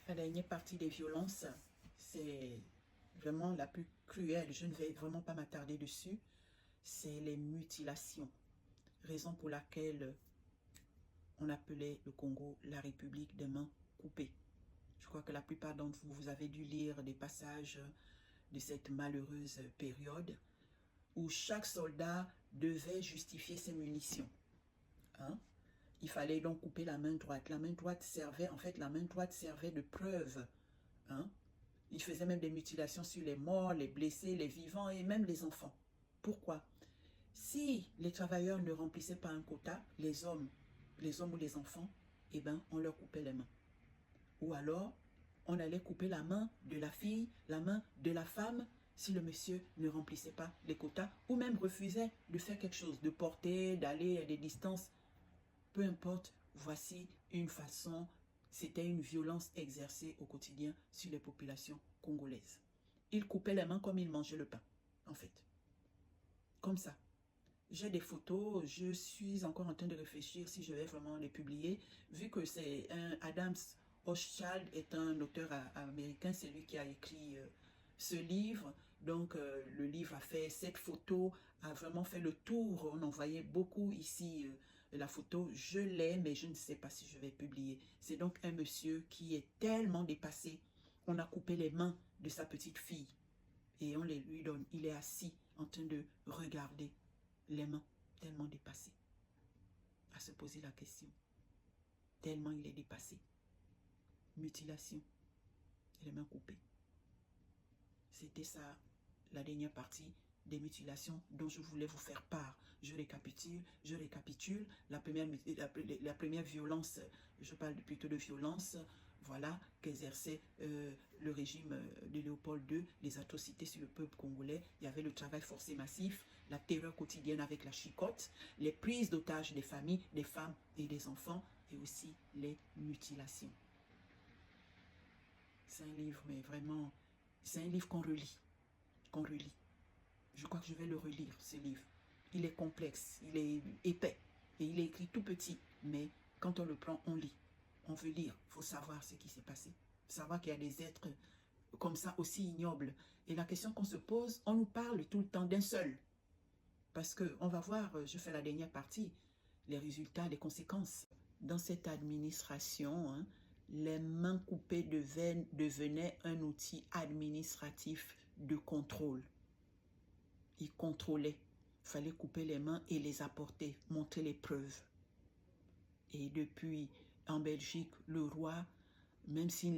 La dernière partie des violences, c'est vraiment la plus cruelle. Je ne vais vraiment pas m'attarder dessus. C'est les mutilations. Raison pour laquelle on appelait le Congo la République des mains coupées. Je crois que la plupart d'entre vous, vous avez dû lire des passages de cette malheureuse période où chaque soldat devait justifier ses munitions. Hein? Il fallait donc couper la main droite. La main droite servait, en fait, la main droite servait de preuve. Hein? Il faisait même des mutilations sur les morts, les blessés, les vivants et même les enfants. Pourquoi? Si les travailleurs ne remplissaient pas un quota, les hommes ou les enfants, eh ben, on leur coupait les mains. Ou alors, on allait couper la main de la fille, la main de la femme, si le monsieur ne remplissait pas les quotas, ou même refusait de faire quelque chose, de porter, d'aller à des distances. Peu importe, voici une façon, c'était une violence exercée au quotidien sur les populations congolaises. Ils coupaient les mains comme ils mangeaient le pain, en fait. Comme ça. J'ai des photos, je suis encore en train de réfléchir si je vais vraiment les publier, vu que c'est un Adams Hochschild est un auteur américain, c'est lui qui a écrit ce livre. Donc le livre a fait cette photo, a vraiment fait le tour. On en voyait beaucoup ici. La photo, je l'ai, mais je ne sais pas si je vais publier. C'est donc un monsieur qui est tellement dépassé. On a coupé les mains de sa petite fille et on les lui donne. Il est assis en train de regarder les mains, tellement dépassées. À se poser la question. Tellement il est dépassé. Mutilation. Et les mains coupées. C'était ça, la dernière partie des mutilations dont je voulais vous faire part. Je récapitule. La première violence, je parle plutôt de violence, voilà, qu'exerçait le régime de Léopold II, les atrocités sur le peuple congolais. Il y avait le travail forcé massif, la terreur quotidienne avec la chicotte, les prises d'otages des familles, des femmes et des enfants, et aussi les mutilations. C'est un livre, mais vraiment, c'est un livre qu'on relit. Je crois que je vais le relire, ce livre. Il est complexe, il est épais, et il est écrit tout petit. Mais quand on le prend, on lit. On veut lire, il faut savoir ce qui s'est passé. Savoir qu'il y a des êtres comme ça aussi ignobles. Et la question qu'on se pose, on nous parle tout le temps d'un seul. Parce qu'on va voir, je fais la dernière partie, les résultats, les conséquences. Dans cette administration, hein, les mains coupées devenaient un outil administratif de contrôle. Ils contrôlaient. Il fallait couper les mains et les apporter, montrer les preuves. Et depuis, en Belgique, le roi, même s'il